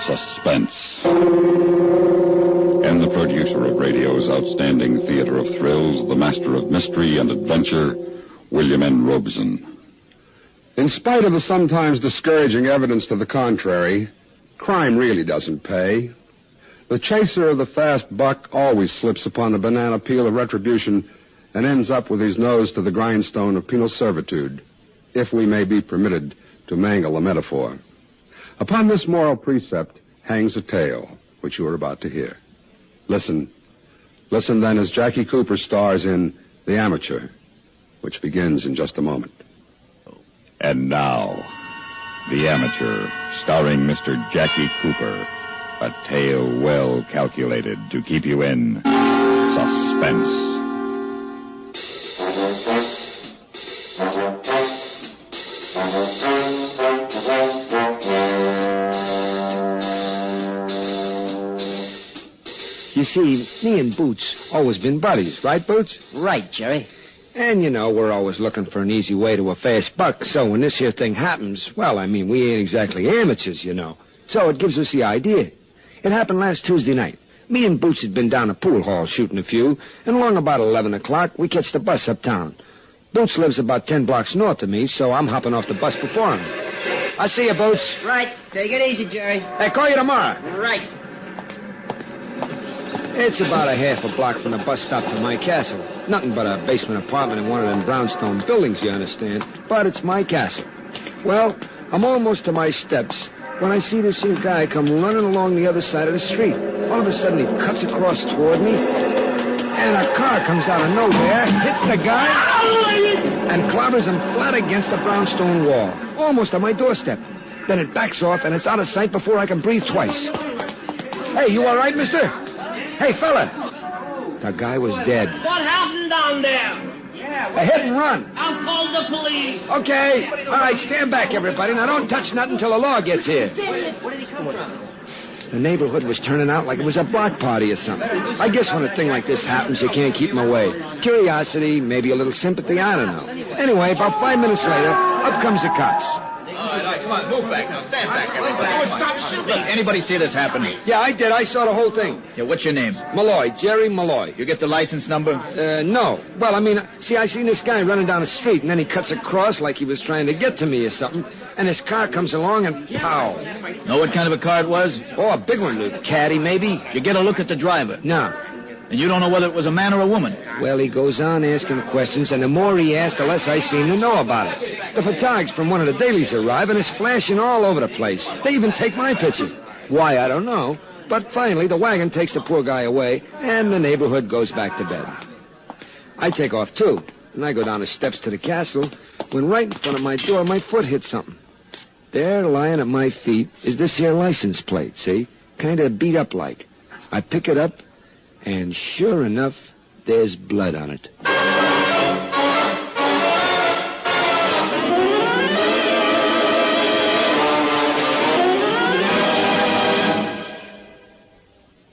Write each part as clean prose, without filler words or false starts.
Suspense. And the producer of radio's outstanding theater of thrills, the master of mystery and adventure, William N. Robeson. In spite of the sometimes discouraging evidence to the contrary, crime really doesn't pay. The chaser of the fast buck always slips upon the banana peel of retribution and ends up with his nose to the grindstone of penal servitude, if we may be permitted to mangle a metaphor. Upon this moral precept hangs a tale, which you are about to hear. Listen then as Jackie Cooper stars in The Amateur, which begins in just a moment. And now, The Amateur, starring Mr. Jackie Cooper, a tale well calculated to keep you in suspense. You see, me and Boots always been buddies, right, Boots? Right, Jerry. And, you know, we're always looking for an easy way to a fast buck, so when this here thing happens, well, I mean, we ain't exactly amateurs, you know. So it gives us the idea. It happened last Tuesday night. Me and Boots had been down a pool hall shooting a few, and along about 11 o'clock, we catch the bus uptown. Boots lives about 10 blocks north of me, so I'm hopping off the bus before him. I'll see you, Boots. Right. Take it easy, Jerry. Hey, call you tomorrow. Right. It's about a half a block from the bus stop to my castle. Nothing but a basement apartment in one of them brownstone buildings, you understand. But it's my castle. Well, I'm almost to my steps when I see this here guy come running along the other side of the street. All of a sudden, he cuts across toward me, and a car comes out of nowhere, hits the guy, and clobbers him flat against the brownstone wall, almost on my doorstep. Then it backs off, and it's out of sight before I can breathe twice. Hey, you all right, mister? Hey, fella. The guy was dead. What happened down there? A hit and run. I'll call the police. Okay. All right, stand back, everybody. Now, don't touch nothing until the law gets here. Where did he come from? The neighborhood was turning out like it was a block party or something. I guess when a thing like this happens, you can't keep them away. Curiosity, maybe a little sympathy, I don't know. Anyway, about 5 minutes later, up comes the cops. All right, come on, move back now. Stand back, everybody. Stop shooting. Anybody see this happen? Yeah, I did. I saw the whole thing. Yeah, what's your name? Malloy, Jerry Malloy. You get the license number? No. Well, I mean, see, I seen this guy running down the street, and then he cuts across like he was trying to get to me or something, and this car comes along and pow. Know what kind of a car it was? Oh, a big one, a caddy, maybe? You get a look at the driver. No. And you don't know whether it was a man or a woman? Well, he goes on asking questions, and the more he asks, the less I seem to know about it. The photogs from one of the dailies arrive, and it's flashing all over the place. They even take my picture. Why, I don't know. But finally, the wagon takes the poor guy away, and the neighborhood goes back to bed. I take off, too, and I go down the steps to the castle, when right in front of my door, my foot hits something. There, lying at my feet, is this here license plate, see? Kind of beat up like. I pick it up, and sure enough, there's blood on it.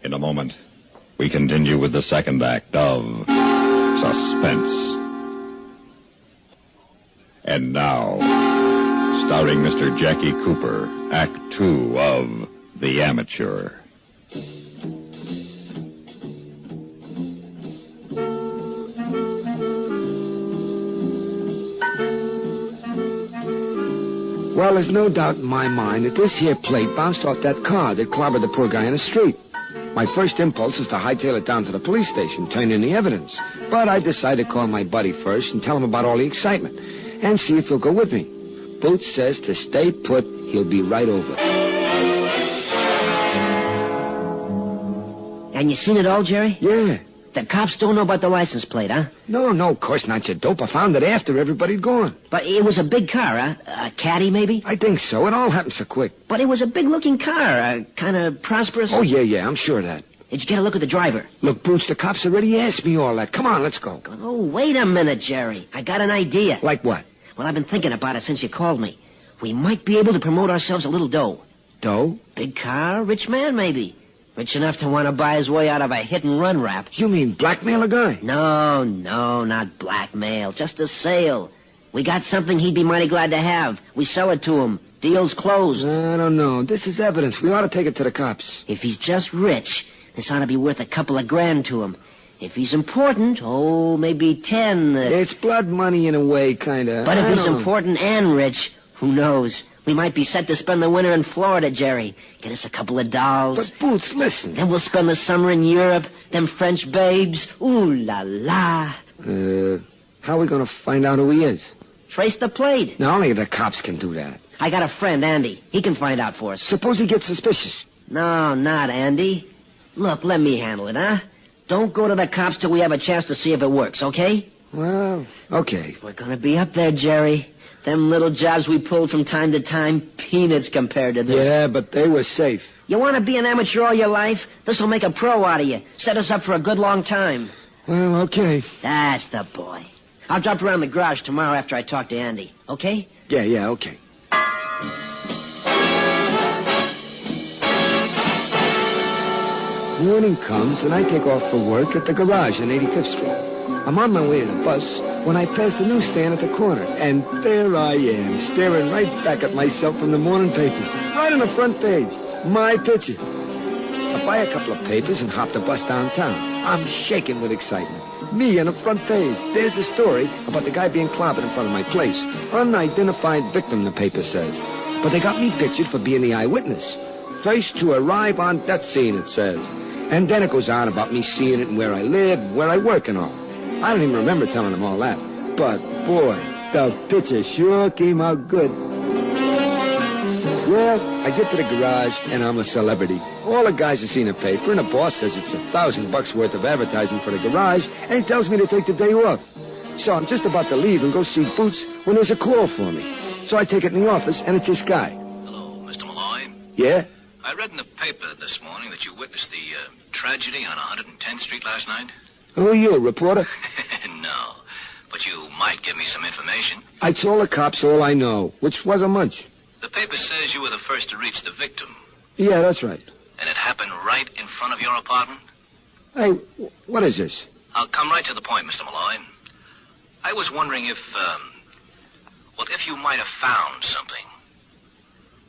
In a moment, we continue with the second act of Suspense. And now, starring Mr. Jackie Cooper, Act 2 of The Amateur. Well, there's no doubt in my mind that this here plate bounced off that car that clobbered the poor guy in the street. My first impulse is to hightail it down to the police station, turn in the evidence. But I decided to call my buddy first and tell him about all the excitement, and see if he'll go with me. Boots says to stay put, he'll be right over. And you seen it all, Jerry? Yeah. The cops don't know about the license plate, huh? No, of course not, you dope. I found it after everybody'd gone. But it was a big car, huh? A caddy, maybe? I think so. It all happened so quick. But it was a big-looking car, kind of prosperous. Oh, yeah, I'm sure of that. Did you get a look at the driver? Look, Boots, the cops already asked me all that. Come on, let's go. Oh, wait a minute, Jerry. I got an idea. Like what? Well, I've been thinking about it since you called me. We might be able to promote ourselves a little dough. Dough? Big car, rich man, maybe. Rich enough to want to buy his way out of a hit-and-run rap. You mean blackmail a guy? No, not blackmail. Just a sale. We got something he'd be mighty glad to have. We sell it to him. Deal's closed. I don't know. This is evidence. We ought to take it to the cops. If he's just rich, this ought to be worth a couple of grand to him. If he's important, maybe 10. It's blood money in a way, kind of. But if he's important and rich, who knows? We might be set to spend the winter in Florida, Jerry. Get us a couple of dolls. But, Boots, listen. Then we'll spend the summer in Europe. Them French babes. Ooh la la. How are we going to find out who he is? Trace the plate. Now, only the cops can do that. I got a friend, Andy. He can find out for us. Suppose he gets suspicious. No, not Andy. Look, let me handle it, huh? Don't go to the cops till we have a chance to see if it works, okay? Well, okay. We're gonna be up there, Jerry. Them little jobs we pulled from time to time, peanuts compared to this. Yeah, but they were safe. You want to be an amateur all your life? This'll make a pro out of you. Set us up for a good long time. Well, okay. That's the boy. I'll drop around the garage tomorrow after I talk to Andy, okay? Yeah, okay. Morning comes, and I take off for work at the garage on 85th Street. I'm on my way to the bus when I pass the newsstand at the corner, and there I am, staring right back at myself from the morning papers, right on the front page, my picture. I buy a couple of papers and hop the bus downtown. I'm shaking with excitement. Me on the front page. There's the story about the guy being clobbered in front of my place. Unidentified victim, the paper says. But they got me pictured for being the eyewitness. First to arrive on that scene, it says. And then it goes on about me seeing it and where I live, where I work and all. I don't even remember telling them all that. But, boy, the picture sure came out good. Well, I get to the garage, and I'm a celebrity. All the guys have seen the paper, and the boss says it's $1,000 worth of advertising for the garage, and he tells me to take the day off. So I'm just about to leave and go see Boots when there's a call for me. So I take it in the office, and it's this guy. Hello, Mr. Malloy. Yeah? I read in the paper this morning that you witnessed the tragedy on 110th Street last night. Who are you, a reporter? No, but you might give me some information. I told the cops all I know, which wasn't much. The paper says you were the first to reach the victim, Yeah, that's right. and it happened right in front of your apartment? Hey, what is this? I'll come right to the point, Mr. Malloy. I was wondering if you might have found something.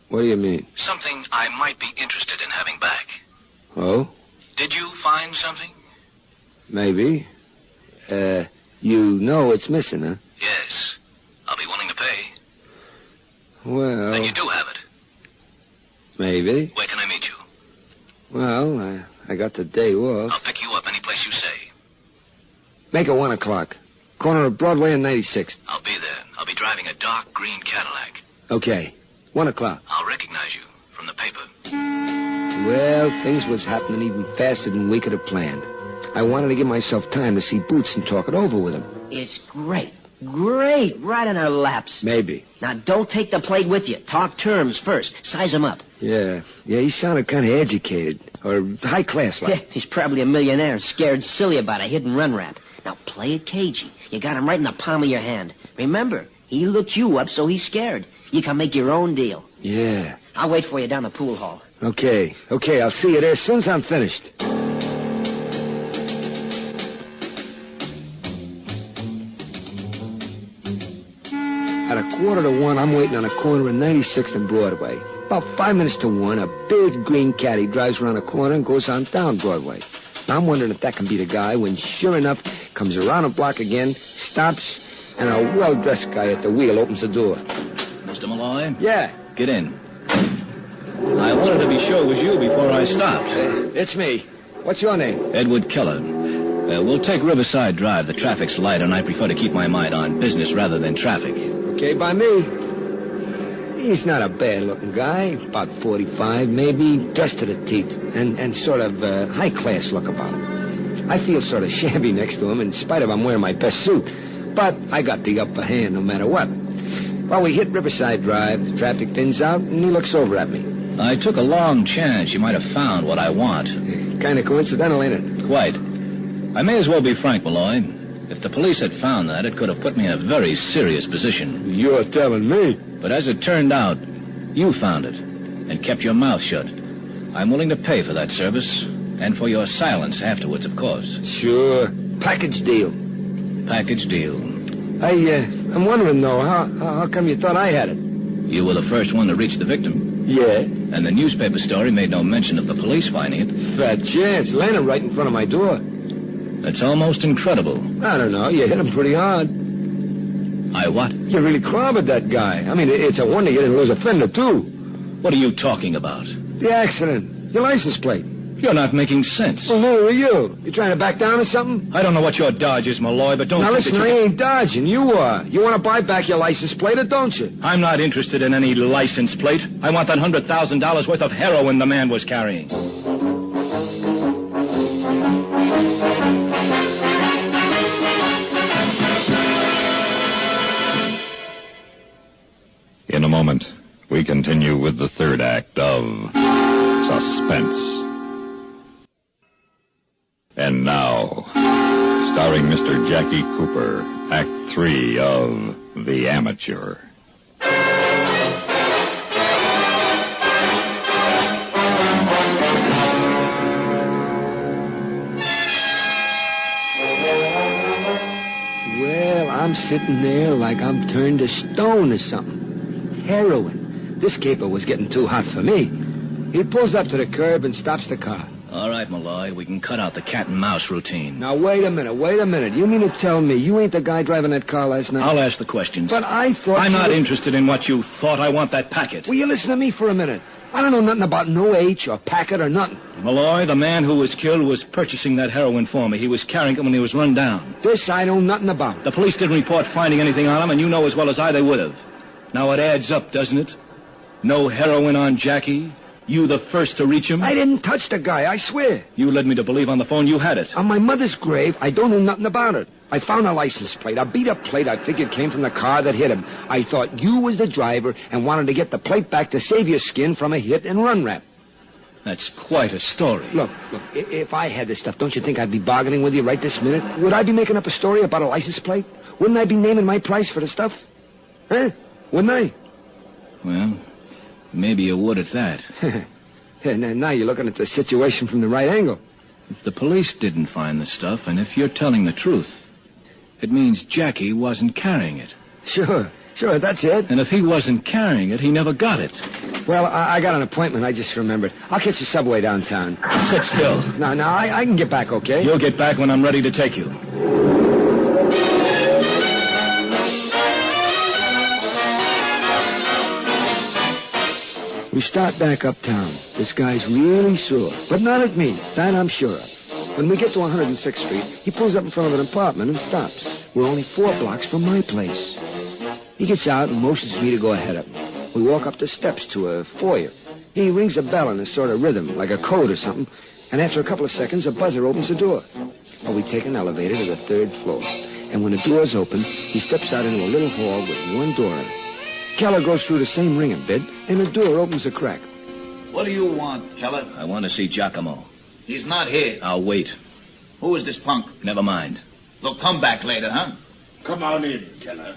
What do you mean? Something I might be interested in having back. Oh? Did you find something? Maybe. You know it's missing, huh? Yes. I'll be willing to pay. Well... And you do have it. Maybe. Where can I meet you? Well, I got the day off. I'll pick you up any place you say. Make it 1 o'clock. Corner of Broadway and 96th. I'll be there. I'll be driving a dark green Cadillac. Okay. 1 o'clock. I'll recognize you from the paper. Well, things was happening even faster than we could have planned. I wanted to give myself time to see Boots and talk it over with him. It's great. Great. Right in our laps. Maybe. Now, don't take the plate with you. Talk terms first. Size him up. Yeah, he sounded kind of educated. Or high class, like. Yeah, he's probably a millionaire, scared silly about a hit-and-run rap. Now, play it cagey. You got him right in the palm of your hand. Remember, he looked you up, so he's scared. You can make your own deal. Yeah. I'll wait for you down the pool hall. Okay, I'll see you there as soon as I'm finished. At 1:45, I'm waiting on a corner of 96th and Broadway. About 5 minutes to 1, a big green caddy drives around a corner and goes on down Broadway. Now, I'm wondering if that can be the guy when, sure enough, comes around a block again, stops, and a well-dressed guy at the wheel opens the door. Mr. Malloy? Yeah, Get in. I wanted to be sure it was you before I stopped. it's me. What's your name? Edward Keller. We'll take Riverside Drive. The traffic's light, and I prefer to keep my mind on business rather than traffic. Okay, by me. He's not a bad-looking guy, about 45 maybe, dressed to the teeth, and sort of high-class look about him. I feel sort of shabby next to him, in spite of I'm wearing my best suit. But I got the upper hand no matter what. Well, we hit Riverside Drive, the traffic thins out, and he looks over at me. I took a long chance you might have found what I want. Kind of coincidental, ain't it? Quite. I may as well be frank, Malloy. If the police had found that, it could have put me in a very serious position. You're telling me. But as it turned out, you found it and kept your mouth shut. I'm willing to pay for that service and for your silence afterwards, of course. Sure. Package deal. Package deal. I'm wondering, though, how come you thought I had it? You were the first one to reach the victim. Yeah. And the newspaper story made no mention of the police finding it. Fat chance. Landed right in front of my door. That's almost incredible. I don't know. You hit him pretty hard. I what? You really clobbered that guy. I mean, it's a wonder you didn't lose a fender, too. What are you talking about? The accident. Your license plate. You're not making sense. Well, who are you? You trying to back down or something? I don't know what your dodge is, Malloy, but don't Now think listen, that I you... ain't dodging. You are. You want to buy back your license plate or don't you? I'm not interested in any license plate. I want that $100,000 worth of heroin the man was carrying. In a moment, we continue with the third act of Suspense. And now, starring Mr. Jackie Cooper, Act 3 of The Amateur. Well, I'm sitting there like I'm turned to stone or something. Heroin. This caper was getting too hot for me. He pulls up to the curb and stops the car. All right, Malloy, we can cut out the cat and mouse routine. Now, wait a minute. You mean to tell me you ain't the guy driving that car last night? I'll ask the questions. But I thought I'm you not were- interested in what you thought. I want that packet. Will you listen to me for a minute? I don't know nothing about no H or packet or nothing. Malloy, the man who was killed was purchasing that heroin for me. He was carrying it when he was run down. This I know nothing about. The police didn't report finding anything on him, and you know as well as I they would have. Now it adds up, doesn't it? No heroin on Jackie. You the first to reach him. I didn't touch the guy, I swear. You led me to believe on the phone you had it. On my mother's grave, I don't know nothing about it. I found a license plate, a beat-up plate I figured came from the car that hit him. I thought you was the driver and wanted to get the plate back to save your skin from a hit-and-run rap. That's quite a story. Look, if I had this stuff, don't you think I'd be bargaining with you right this minute? Would I be making up a story about a license plate? Wouldn't I be naming my price for the stuff? Huh? Wouldn't I? Well, maybe you would at that. And now you're looking at the situation from the right angle. If the police didn't find the stuff, and if you're telling the truth, it means Jackie wasn't carrying it. Sure, that's it. And if he wasn't carrying it, he never got it. Well, I got an appointment, I just remembered. I'll catch the subway downtown. Sit still. No, I can get back, okay? You'll get back when I'm ready to take you. We start back uptown. This guy's really sore, but not at me. That I'm sure of. When we get to 106th Street, he pulls up in front of an apartment and stops. We're only 4 blocks from my place. He gets out and motions me to go ahead of him. We walk up the steps to a foyer. He rings a bell in a sort of rhythm, like a code or something, and after a couple of seconds, a buzzer opens the door. Well, we take an elevator to the 3rd floor, and when the door's open, he steps out into a little hall with one door in it. Keller goes through the same ringing bit, and the door opens a crack. What do you want, Keller? I want to see Giacomo. He's not here. I'll wait. Who is this punk? Never mind. They'll come back later, huh? Come on in, Keller.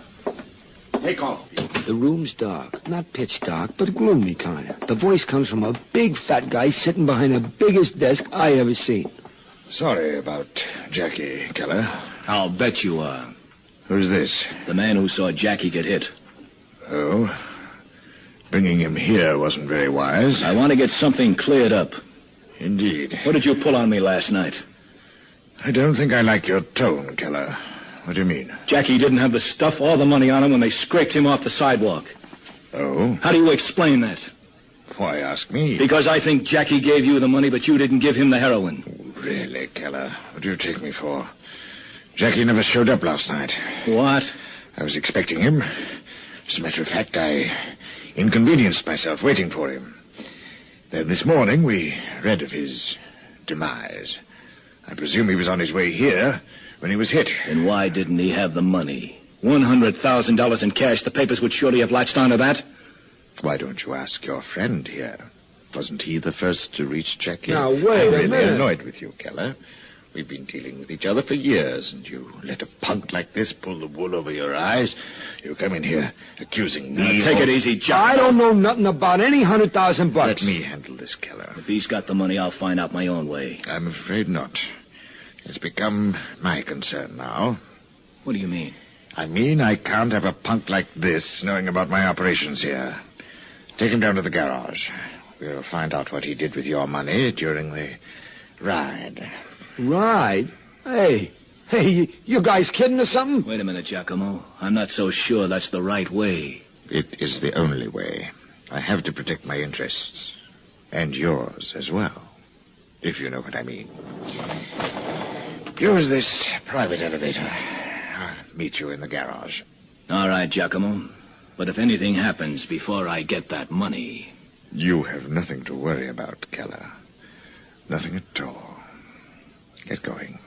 Take off. The room's dark. Not pitch dark, but gloomy kind of. The voice comes from a big fat guy sitting behind the biggest desk I ever seen. Sorry about Jackie, Keller. I'll bet you are. Who's this? The man who saw Jackie get hit. Oh? Bringing him here wasn't very wise. I want to get something cleared up. Indeed. What did you pull on me last night? I don't think I like your tone, Keller. What do you mean? Jackie didn't have the stuff or the money on him when they scraped him off the sidewalk. Oh? How do you explain that? Why ask me? Because I think Jackie gave you the money, but you didn't give him the heroin. Really, Keller? What do you take me for? Jackie never showed up last night. What? I was expecting him. As a matter of fact, I inconvenienced myself waiting for him. Then this morning we read of his demise. I presume he was on his way here when he was hit. And why didn't he have the money? $100,000 in cash. The papers would surely have latched onto that. Why don't you ask your friend here? Wasn't he the first to reach Jackie? Now, wait a I'm really minute. annoyed with you, Keller. We've been dealing with each other for years, and you let a punk like this pull the wool over your eyes. You come in here accusing me. Now, take it easy, Jack. I don't know nothing about any $100,000 bucks. Let me handle this, Keller. If he's got the money, I'll find out my own way. I'm afraid not. It's become my concern now. What do you mean? I mean, I can't have a punk like this knowing about my operations here. Take him down to the garage. We'll find out what he did with your money during the ride. Ride? Hey, you guys kidding or something? Wait a minute, Giacomo. I'm not so sure that's the right way. It is the only way. I have to protect my interests. And yours as well. If you know what I mean. Use this private elevator. I'll meet you in the garage. All right, Giacomo. But if anything happens before I get that money... You have nothing to worry about, Keller. Nothing at all. Get going.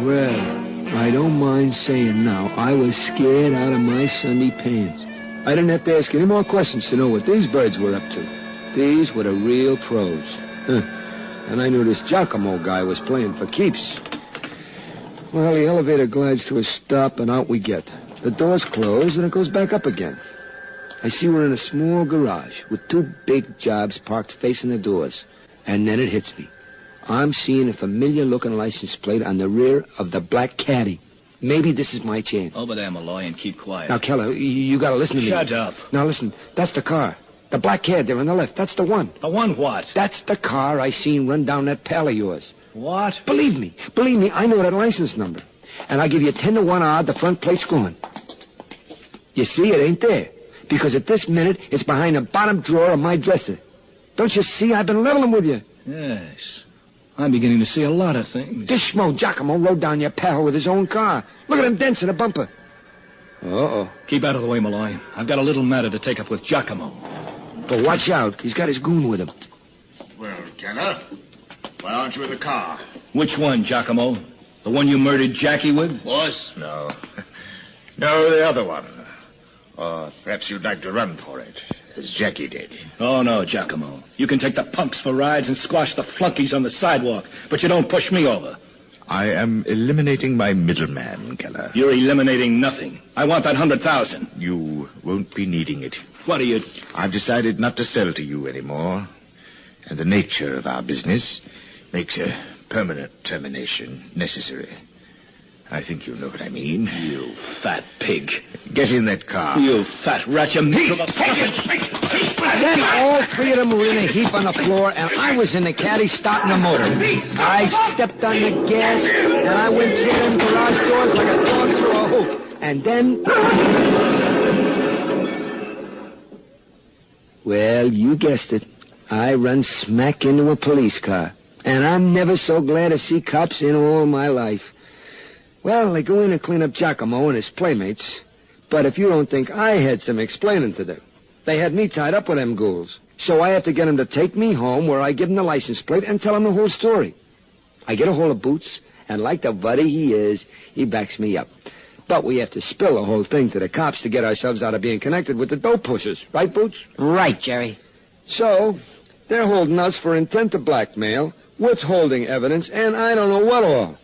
Well, I don't mind saying now, I was scared out of my Sunday pants. I didn't have to ask any more questions to know what these birds were up to. These were the real pros. And I knew this Giacomo guy was playing for keeps. Well, the elevator glides to a stop, and out we get. The doors close, and it goes back up again. I see we're in a small garage with two big jobs parked facing the doors. And then it hits me. I'm seeing a familiar-looking license plate on the rear of the black caddy. Maybe this is my chance. Over there, Malloy, and keep quiet. Now, Keller, you gotta listen to me. Shut up. Now, listen, that's the car. The black cad there on the left, that's the one. The one what? That's the car I seen run down that pal of yours. What? Believe me, I know that license number. And I give you 10 to 1 odd the front plate's gone. You see, it ain't there. Because at this minute, it's behind the bottom drawer of my dresser. Don't you see? I've been leveling with you. Yes. I'm beginning to see a lot of things. This schmo Giacomo rode down your pal with his own car. Look at him dents in the bumper. Uh-oh. Keep out of the way, Malloy. I've got a little matter to take up with Giacomo. But watch out. He's got his goon with him. Well, Keller, why aren't you in the car? Which one, Giacomo? The one you murdered Jackie with? Boss? No. No, the other one. Or perhaps you'd like to run for it, as Jackie did. Oh, no, Giacomo. You can take the punks for rides and squash the flunkies on the sidewalk, but you don't push me over. I am eliminating my middleman, Keller. You're eliminating nothing. I want that 100,000. You won't be needing it. What are you... I've decided not to sell to you anymore. And the nature of our business makes a permanent termination necessary. I think you know what I mean. You fat pig. Get in that car. You fat rat, you miserable... Then all three of them were in a heap on the floor, and I was in the caddy starting the motor. I stepped on the gas, and I went through them garage doors like a dog through a hoop. And then... Well, you guessed it. I run smack into a police car. And I'm never so glad to see cops in all my life. Well, they go in and clean up Giacomo and his playmates. But if you don't think I had some explaining to do, they had me tied up with them ghouls. So I have to get them to take me home where I give them the license plate and tell them the whole story. I get a hold of Boots, and like the buddy he is, he backs me up. But we have to spill the whole thing to the cops to get ourselves out of being connected with the dope pushers. Right, Boots? Right, Jerry. So, they're holding us for intent to blackmail, withholding evidence, and I don't know what all.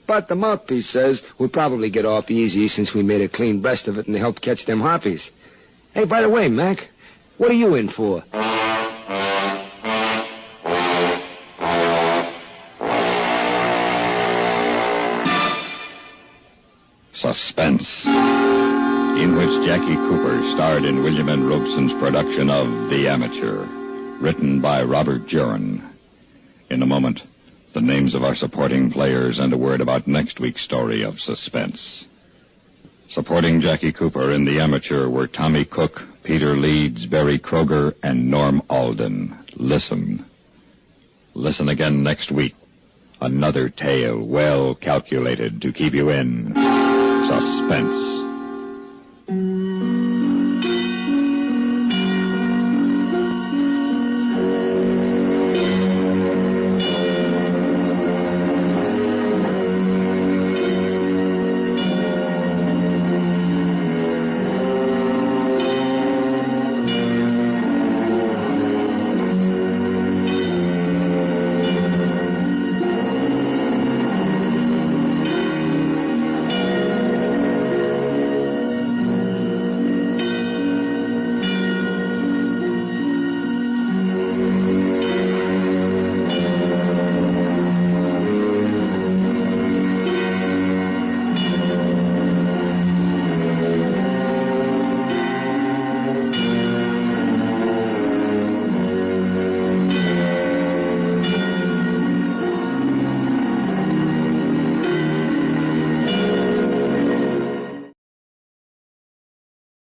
But the mouthpiece says we'll probably get off easy since we made a clean breast of it and helped catch them harpies. Hey, by the way, Mac, what are you in for? Suspense, in which Jackie Cooper starred in William N. Robeson's production of The Amateur, written by Robert Jurin. In a moment, the names of our supporting players and a word about next week's story of Suspense. Supporting Jackie Cooper in The Amateur were Tommy Cook, Peter Leeds, Barry Kroger, and Norm Alden. Listen. Listen again next week. Another tale well calculated to keep you in suspense.